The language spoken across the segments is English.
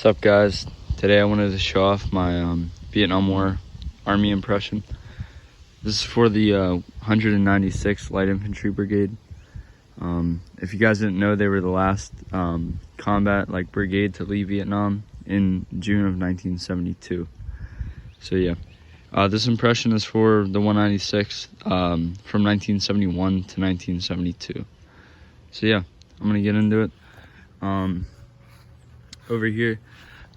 What's up, guys? Today I wanted to show off my Vietnam War Army impression. This is for the 196th Light Infantry Brigade. If you guys didn't know, they were the last combat brigade to leave Vietnam in June of 1972. So yeah, this impression is for the 196th from 1971 to 1972. So yeah, I'm gonna get into it. Over here,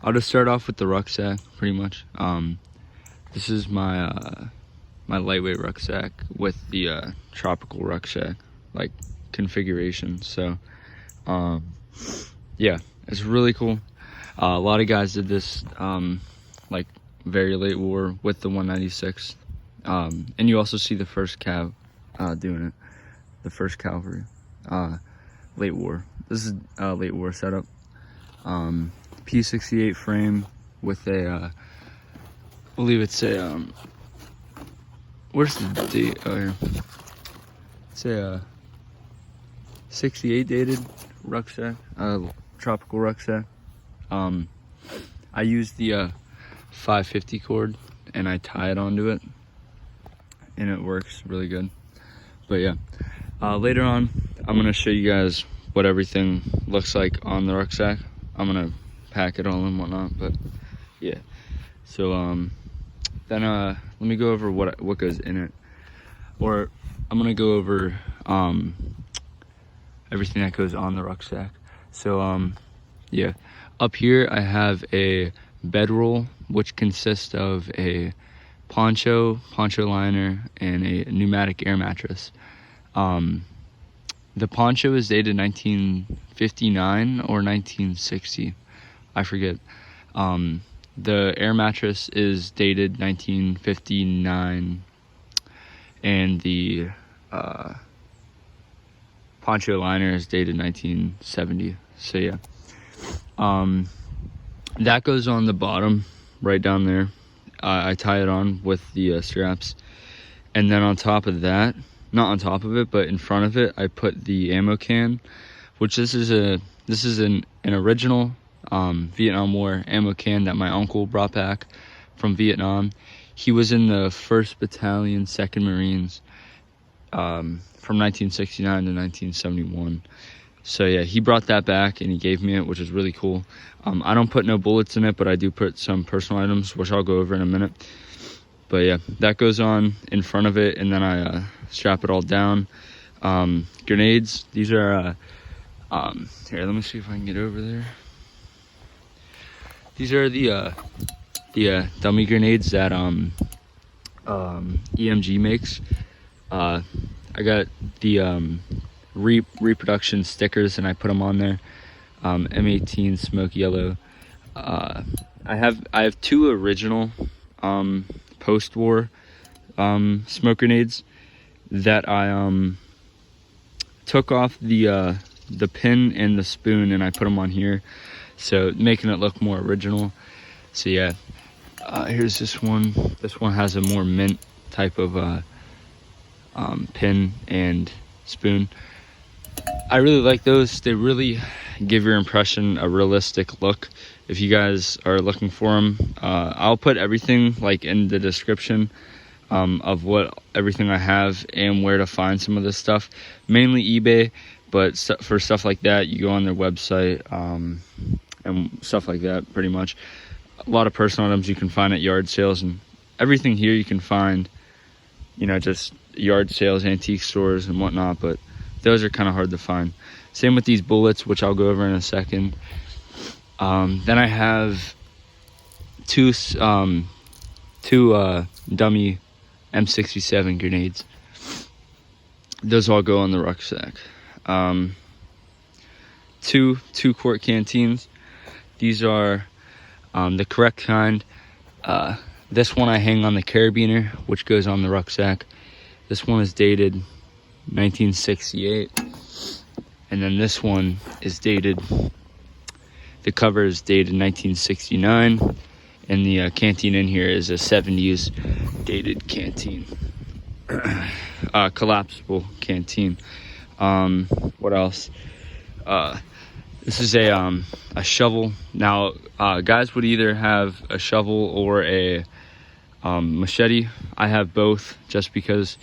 I'll just start off with the rucksack, pretty much. This is my my lightweight rucksack with the tropical rucksack configuration. So yeah, it's really cool. A lot of guys did this very late war with the 196th, and you also see the 1st Cav doing it, the 1st Cavalry, late war. This is a late war setup. P68 frame with a I believe it's a where's the date? Oh, here. It's a 68 dated rucksack, tropical rucksack. I use the 550 cord and I tie it onto it, and it works really good. But yeah, later on I'm gonna show you guys what everything looks like on the rucksack. I'm gonna pack it all and whatnot, but yeah. So then let me go over what goes in it, or I'm gonna go over everything that goes on the rucksack. So yeah, up here I have a bedroll, which consists of a poncho liner and a pneumatic air mattress. The poncho is dated 1959 or 1960, I forget. The air mattress is dated 1959, and the poncho liner is dated 1970. So yeah, that goes on the bottom right down there. I tie it on with the straps, and then on top of that, not on top of it, but in front of it, I put the ammo can, which this is an original Vietnam War ammo can that my uncle brought back from Vietnam. He was in the 1st Battalion, 2nd Marines from 1969 to 1971. So yeah, he brought that back and he gave me it, which is really cool. I don't put no bullets in it, but I do put some personal items, which I'll go over in a minute. But yeah, that goes on in front of it, and then I strap it all down. Grenades, these are here, let me see if I can get over there. These are the dummy grenades that EMG makes. I got the reproduction stickers and I put them on there. M18 smoke yellow. I have 2 original post-war smoke grenades that I took off the pin and the spoon, and I put them on here, so making it look more original. So yeah, here's this one. This one has a more mint type of pin and spoon. I really like those. They really give your impression a realistic look. If you guys are looking for them, I'll put everything in the description of what everything I have and where to find some of this stuff. Mainly eBay, but for stuff like that, you go on their website and stuff like that. Pretty much a lot of personal items you can find at yard sales, and everything here you can find, just yard sales, antique stores and whatnot, but those are kind of hard to find. Same with these bullets, which I'll go over in a second. Then I have two dummy M67 grenades. Those all go on the rucksack. 2 quart canteens. These are the correct kind. This one I hang on the carabiner, which goes on the rucksack. This one is dated 1968, and then this one is dated, the cover is dated 1969, and the canteen in here is a 70s dated canteen. Collapsible canteen. What else? This is a shovel. Now, guys would either have a shovel or a machete. I have both just because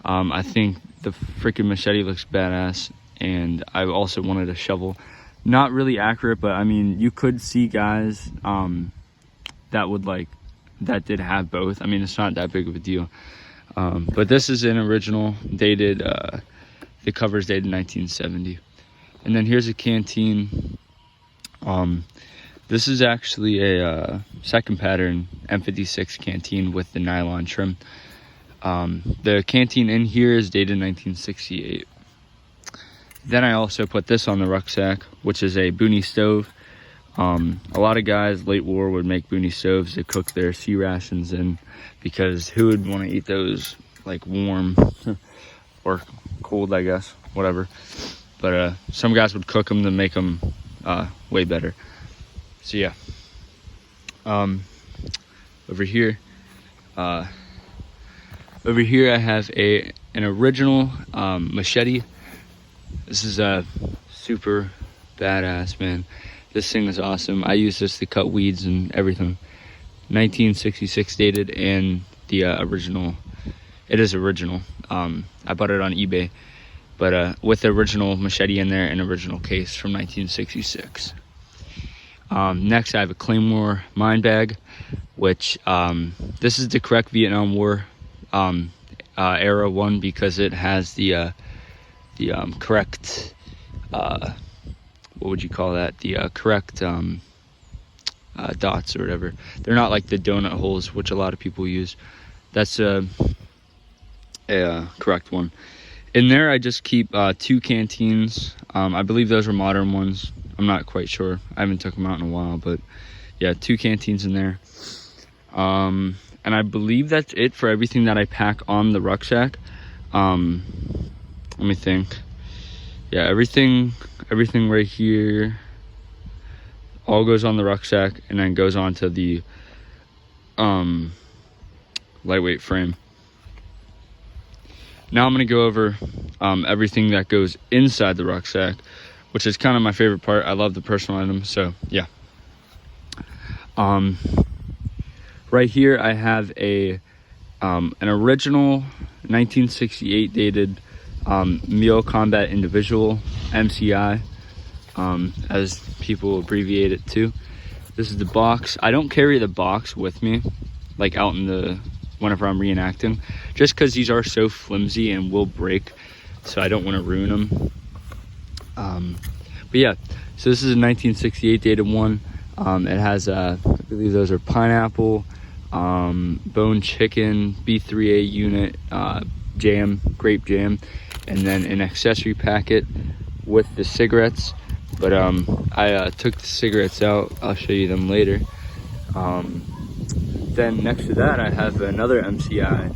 I think the freaking machete looks badass, and I also wanted a shovel. Not really accurate, but I mean, you could see guys that did have both. I mean, it's not that big of a deal. But this is an original, dated, the cover's dated 1970. And then here's a Canteen. This is actually a second pattern M56 Canteen with the nylon trim. The Canteen in here is dated 1968. Then I also put this on the rucksack, which is a Boonie stove. A lot of guys late war would make Boonie stoves to cook their sea rations in, because who would want to eat those like warm or cold, I guess, whatever. But some guys would cook them to make them way better. So yeah, over here I have an original machete. This is a super badass, man. This thing is awesome. I use this to cut weeds and everything. 1966 dated, and the original. It is original. I bought it on eBay, but with the original machete in there and original case from 1966. Next, I have a Claymore mine bag, which this is the correct Vietnam War era one, because it has the correct, what would you call that? The correct dots or whatever. They're not like the donut holes, which a lot of people use. That's a correct one. In there, I just keep 2 Canteens. I believe those are modern ones. I'm not quite sure. I haven't took them out in a while, but yeah, 2 Canteens in there. And I believe that's it for everything that I pack on the rucksack. Let me think. Yeah, everything right here all goes on the rucksack and then goes onto the lightweight frame. Now I'm going to go over everything that goes inside the rucksack, which is kind of my favorite part. I love the personal items, so yeah. Right here I have an original 1968 dated Mule Combat Individual, MCI, as people abbreviate it to. This is the box. I don't carry the box with me, like out in the, whenever I'm reenacting, just because these are so flimsy and will break, so I don't want to ruin them. But yeah, so this is a 1968 dated one. It has, I believe those are pineapple, bone chicken, B3A unit, jam, grape jam, and then an accessory packet with the cigarettes. But I took the cigarettes out. I'll show you them later. Then next to that, I have another MCI,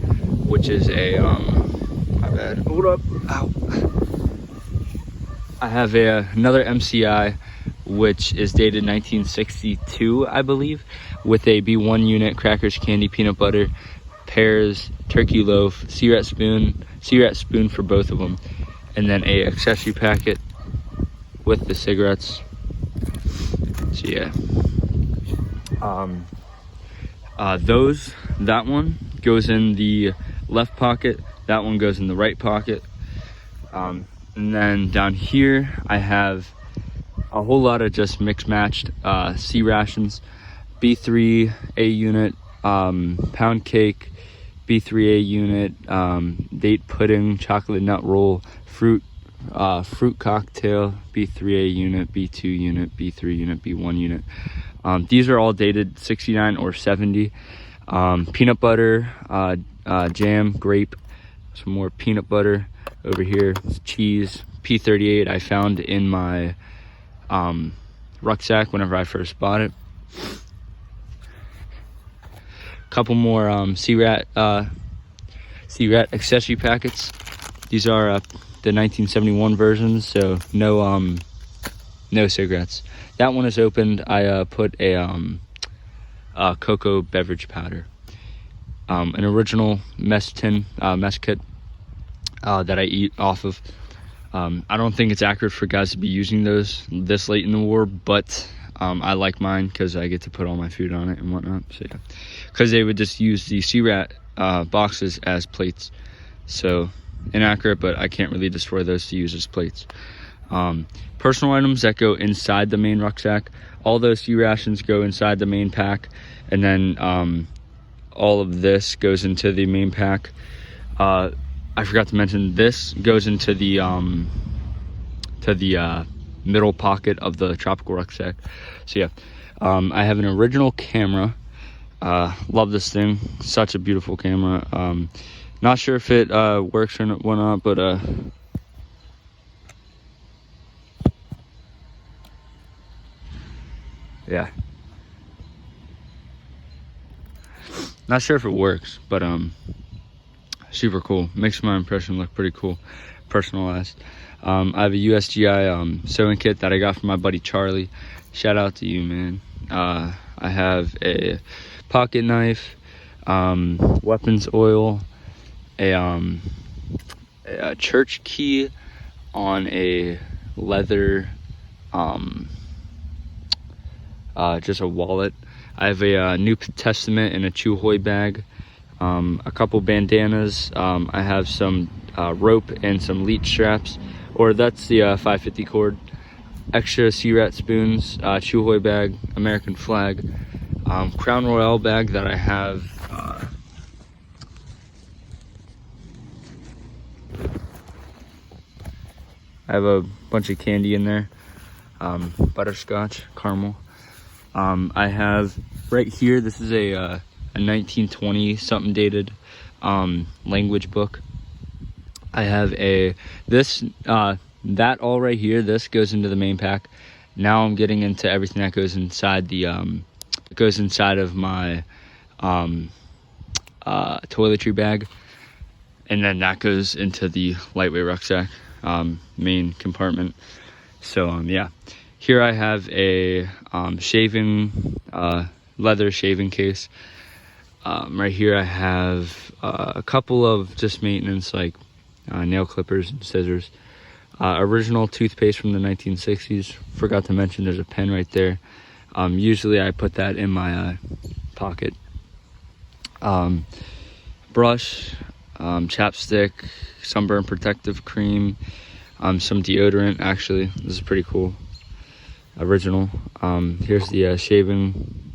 which is a my bad. Hold up. Ow. I have another MCI, which is dated 1962, I believe, with a B1 unit, crackers, candy, peanut butter, pears, turkey loaf, cigarette spoon for both of them, and then a accessory packet with the cigarettes. So yeah, that one goes in the left pocket, that one goes in the right pocket, and then down here I have a whole lot of just mixed matched C rations, B3A unit, pound cake, B3A unit, date pudding, chocolate nut roll, fruit cocktail, B3A unit, B2 unit, B3 unit, B1 unit. These are all dated 69 or 70. Peanut butter, jam, grape, some more peanut butter over here, cheese, P38 I found in my rucksack whenever I first bought it. Couple more C-Rat accessory packets. These are the 1971 versions, so no cigarettes. That one is opened. I put a cocoa beverage powder, an original mess kit that I eat off of. I don't think it's accurate for guys to be using those this late in the war, but I like mine because I get to put all my food on it and whatnot. So yeah, because they would just use the CRAT boxes as plates. So inaccurate, but I can't really destroy those to use as plates. Personal items that go inside the main rucksack, all those C rations go inside the main pack, and then all of this goes into the main pack. I forgot to mention, this goes into the middle pocket of the tropical rucksack. So yeah, I have an original camera. Love this thing, such a beautiful camera. Not sure if it works or whatnot, but yeah, not sure if it works, but super cool. Makes my impression look pretty cool, personalized. I have a USGI sewing kit that I got from my buddy Charlie. Shout out to you, man. I have a pocket knife, weapons oil, a church key on a leather, just a wallet. I have a New Testament in a Chuhoy bag, a couple bandanas. I have some rope and some leech straps, or that's the 550 cord. Extra CRAT spoons, Chuhoy bag, American flag, Crown Royale bag that I have. I have a bunch of candy in there, butterscotch, caramel. I have right here, this is a 1920 something dated language book. I have that all right here, this goes into the main pack. Now I'm getting into everything that goes inside the of my toiletry bag, and then that goes into the lightweight rucksack main compartment. So yeah, here I have a leather shaving case. Right here I have a couple of just maintenance, like nail clippers and scissors. Original toothpaste from the 1960s. Forgot to mention there's a pen right there. Usually I put that in my pocket. Brush, chapstick, sunburn protective cream, some deodorant. Actually, this is pretty cool. Original. Here's the shaving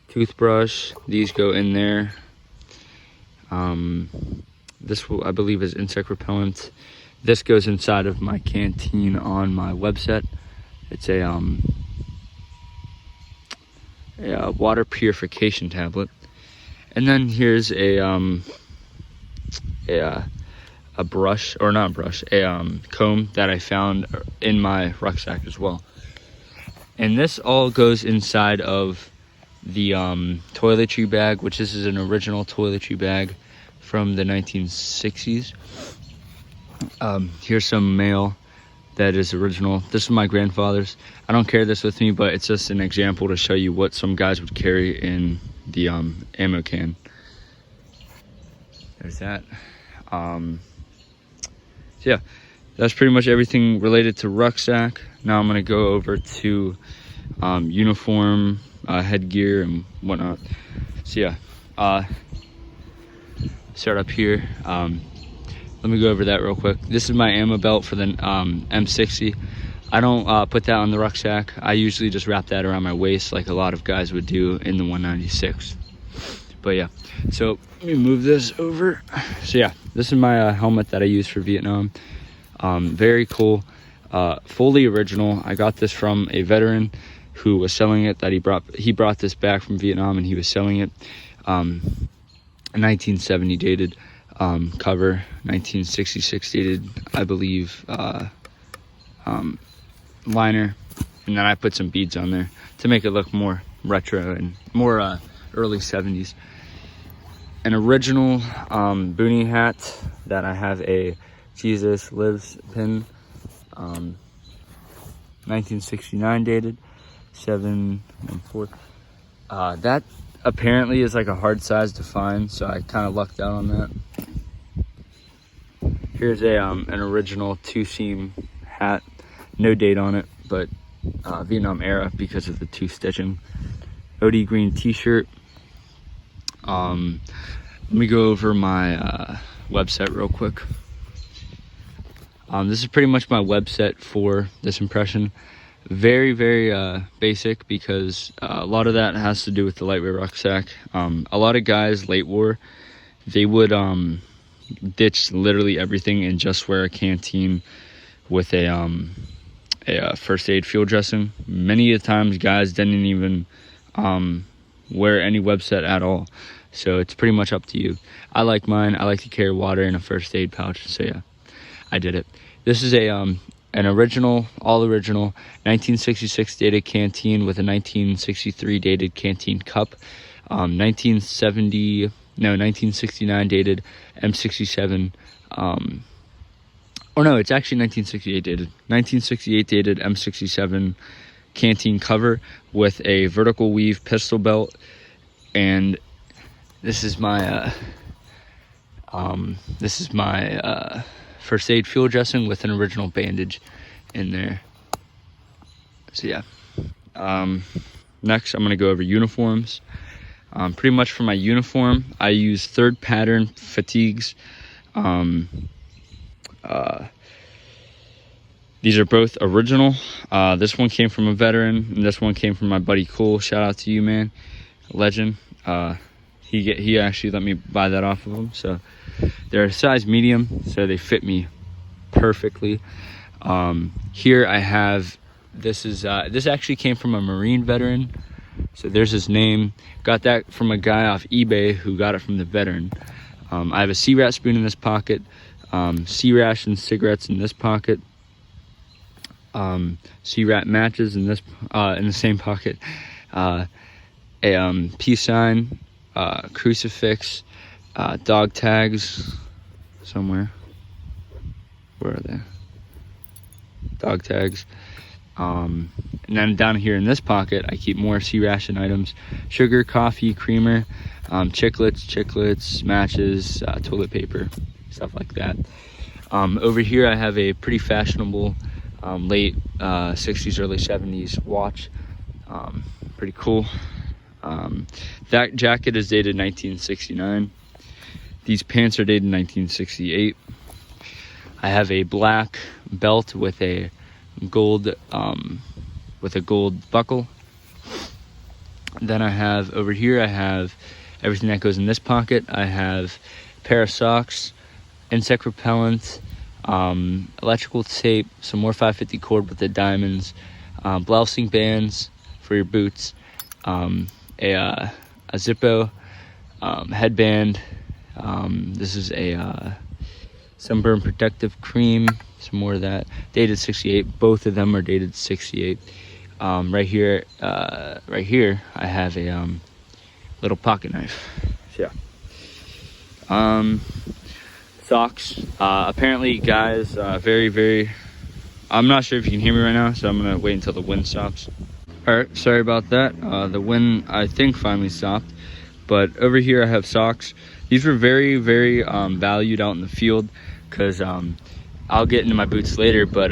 toothbrush. These go in there. This I believe is insect repellent. This goes inside of my Canteen on my website. It's a water purification tablet. And then here's a brush, or not brush, a comb that I found in my rucksack as well. And this all goes inside of the toiletry bag, which this is an original toiletry bag from the 1960s. Here's some mail that is original. This is my grandfather's. I don't carry this with me, but it's just an example to show you what some guys would carry in the ammo can. There's that. So yeah, that's pretty much everything related to rucksack. Now I'm going to go over to uniform, headgear, and whatnot. So yeah, start up here. Let me go over that real quick. This is my ammo belt for the M60. I don't put that on the rucksack. I usually just wrap that around my waist like a lot of guys would do in the 196. But yeah, so let me move this over. So yeah, this is my helmet that I use for Vietnam. Very cool, fully original. I got this from a veteran who was selling it. He brought this back from Vietnam, and he was selling it. 1970 dated, cover, 1966 dated, I believe, liner, and then I put some beads on there to make it look more retro and more early 70s. An original boonie hat that I have a Jesus Lives pin, 1969 dated, 7/4. That apparently is like a hard size to find, so I kind of lucked out on that. Here's a an original 2-seam hat, no date on it, but Vietnam era because of the 2 stitching. OD green t-shirt. Let me go over my website real quick. This is pretty much my website for this impression. Very, very basic, because a lot of that has to do with the lightweight rucksack. A lot of guys late war, they would ditch literally everything and just wear a canteen with a first aid field dressing. Many of the times guys didn't even wear any webset at all, so it's pretty much up to you. I like mine. I like to carry water in a first aid pouch, so yeah, I did it. This is a an original, all original 1966 dated canteen with a 1963 dated canteen cup, 1969 dated M67, or no, it's actually 1968 dated. 1968 dated M67 canteen cover with a vertical weave pistol belt, and this is my first aid field dressing with an original bandage in there. So yeah. Next, I'm gonna go over uniforms. Pretty much for my uniform, I use 3rd pattern fatigues. These are both original. This one came from a veteran, and this one came from my buddy Cole. Shout out to you, man, legend. He actually let me buy that off of him. So they're a size medium, so they fit me perfectly. Here I have, this actually came from a Marine veteran, so there's his name. Got that from a guy off eBay who got it from the veteran. I have a C-Rat spoon in this pocket, C-Ration cigarettes in this pocket, C-Rat matches in this in the same pocket, a peace sign, crucifix, dog tags somewhere. Where are they? Dog tags. And then down here in this pocket, I keep more C-Ration items: sugar, coffee, creamer, chiclets, matches, toilet paper, stuff like that. Over here, I have a pretty fashionable late 60s, early 70s watch. Pretty cool. That jacket is dated 1969. These pants are dated 1968. I have a black belt with a gold buckle. Then I have over here, I have everything that goes in this pocket. I have a pair of socks, insect repellent, electrical tape, some more 550 cord with the diamonds, blousing bands for your boots, a Zippo headband. This is a sunburn protective cream, some more of that, dated 68. Both of them are dated 68. Right here I have a little pocket knife. So yeah. Socks. Apparently guys, very, I'm not sure if you can hear me right now, so I'm gonna wait until the wind stops. All right, sorry about that. The wind, I think, finally stopped. But over here I have socks. These were very valued out in the field, because I'll get into my boots later, but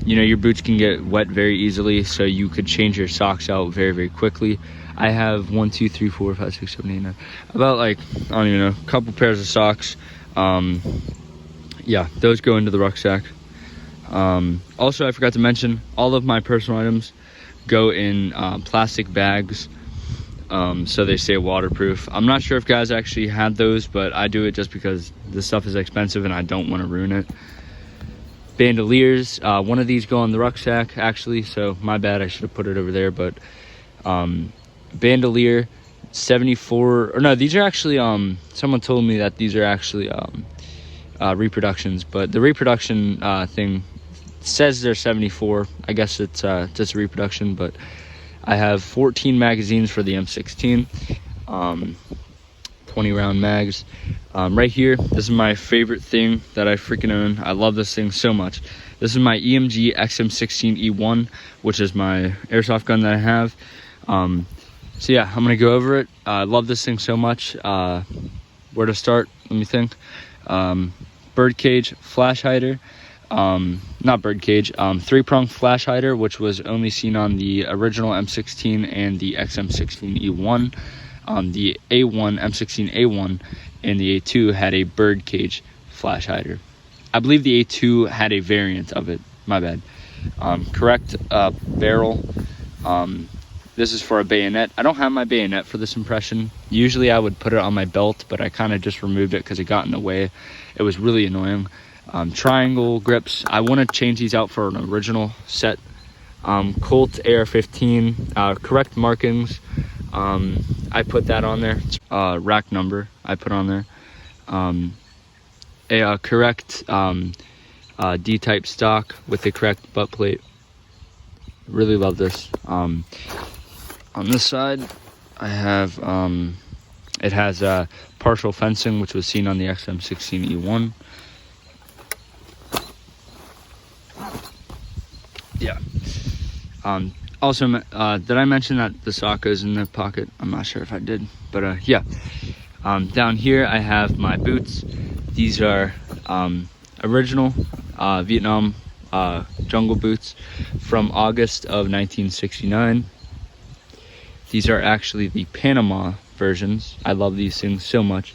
you know, your boots can get wet very easily, so you could change your socks out very quickly. I have 1, 2, 3, 4, 5, 6, 7, 8, 9, about, like, I don't even know, a couple pairs of socks. Yeah, those go into the rucksack. Also, I forgot to mention, all of my personal items go in plastic bags, so they stay waterproof. I'm not sure if guys actually had those, but I do it just because this stuff is expensive and I don't want to ruin it. Bandoliers, one of these go on the rucksack actually, so my bad, I should have put it over there. But bandolier 74, or no, these are actually someone told me that these are actually reproductions, but the reproduction thing says they're 74. I guess it's just a reproduction. But I have 14 magazines for the M16, 20 round mags. Right here, this is my favorite thing that I freaking own. I love this thing so much. This is my Emg Xm16e1, which is my airsoft gun that I have. So yeah, I'm gonna go over it. I love this thing so much. Where to start? Let me think. birdcage flash hider. Not birdcage, 3-prong flash hider, which was only seen on the original M16 and the Xm16e1. The A1, M16A1, and the A2 had a birdcage flash hider. I believe the A2 had a variant of it. My bad. Correct barrel. This is for a bayonet. I don't have my bayonet for this impression. Usually I would put it on my belt, but I kind of just removed it because it got in the way. It was really annoying. Triangle grips. I want to change these out for an original set. Colt AR-15. Correct markings. I put that on there. Rack number I put on there. A correct D-type stock with the correct butt plate. Really love this. On this side, I have it has partial fencing, which was seen on the Xm16e1. Yeah. Also, did I mention that the sock goes in the pocket? I'm not sure if I did, but yeah. Down here, I have my boots. These are original Vietnam jungle boots from August of 1969. These are actually the Panama versions. I love these things so much.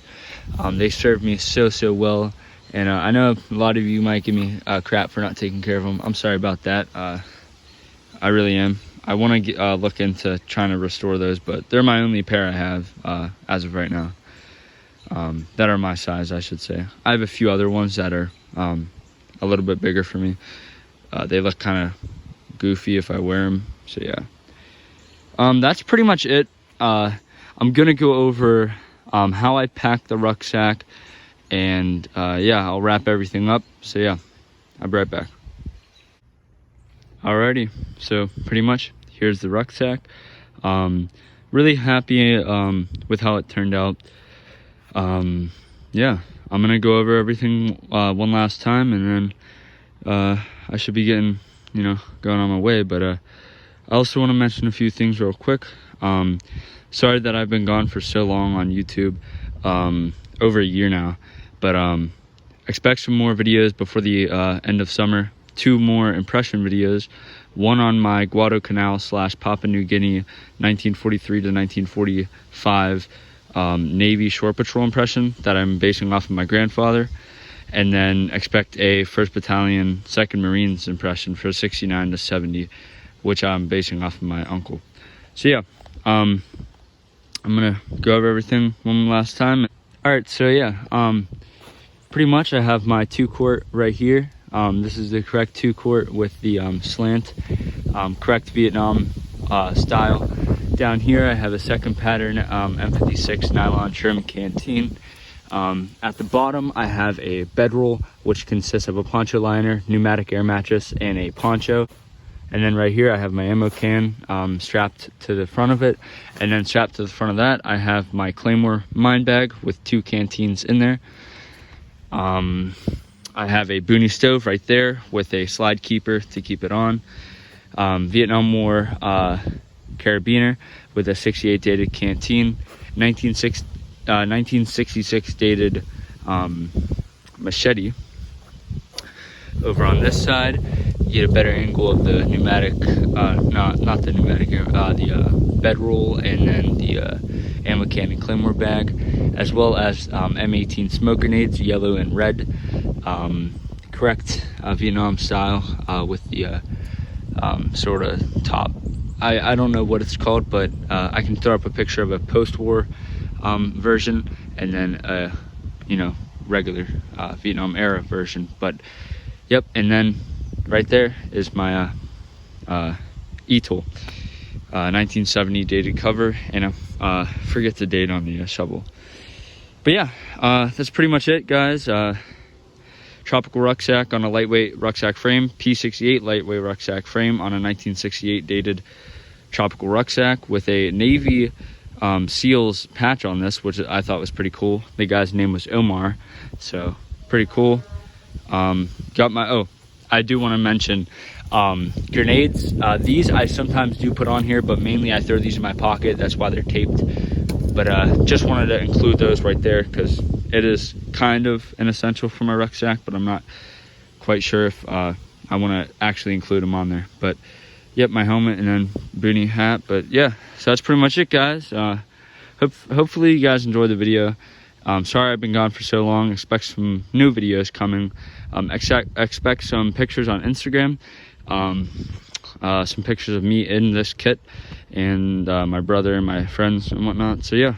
They serve me so well, and I know a lot of you might give me crap for not taking care of them. I'm sorry about that. I really am. I want to look into trying to restore those, but they're my only pair I have as of right now. That are my size, I should say. I have a few other ones that are a little bit bigger for me. They look kind of goofy if I wear them, so yeah. That's pretty much it. I'm gonna go over how I pack the rucksack, and yeah, I'll wrap everything up. So yeah, I'll be right back. Alrighty, so pretty much here's the rucksack. Really happy with how it turned out. Yeah, I'm gonna go over everything one last time, and then I should be getting, going on my way. But I also want to mention a few things real quick. Sorry that I've been gone for so long on YouTube, over a year now, but expect some more videos before the end of summer. 2 more impression videos, one on my Guadalcanal / Papua New Guinea 1943 to 1945 Navy shore patrol impression that I'm basing off of my grandfather, and then expect a 1st Battalion 2nd Marines impression for 69 to 70, which I'm basing off of my uncle. So yeah, I'm gonna go over everything one last time. All right, so yeah, pretty much I have my 2-quart right here. This is the correct 2-quart with the slant, correct Vietnam style. Down here I have a 2nd pattern M56 nylon Sherman Canteen. At the bottom I have a bedroll, which consists of a poncho liner, pneumatic air mattress, and a poncho. And then right here I have my ammo can strapped to the front of it, and then strapped to the front of that I have my Claymore mine bag with 2 canteens in there. I have a Boonie stove right there with a slide keeper to keep it on. Vietnam War carabiner with a 68 dated Canteen, 1966 dated Machete. Over on this side, you get a better angle of the pneumatic, not the pneumatic, the bedroll, and then the ammo can and Claymore bag, as well as M18 smoke grenades, yellow and red, correct Vietnam style, with the sort of top. I don't know what it's called, but I can throw up a picture of a post-war version, and then regular Vietnam era version. But yep, and then right there is my E-tool, 1970 dated cover, and I forget the date on the shovel. But yeah, that's pretty much it, guys. Tropical rucksack on a lightweight rucksack frame, P68 lightweight rucksack frame on a 1968 dated tropical rucksack with a Navy SEALs patch on this, which I thought was pretty cool. The guy's name was Omar, so pretty cool. Got my, I do want to mention grenades. These I sometimes do put on here, but mainly I throw these in my pocket. That's why they're taped. But just wanted to include those right there, because it is kind of an essential for my rucksack, but I'm not quite sure if I want to actually include them on there. But yep, my helmet and then boonie hat. But yeah, so that's pretty much it, guys. Hopefully you guys enjoyed the video. Sorry I've been gone for so long. Expect some new videos coming. Expect some pictures on Instagram, some pictures of me in this kit, and my brother and my friends and whatnot. So yeah,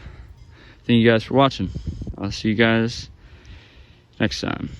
thank you guys for watching. I'll see you guys next time.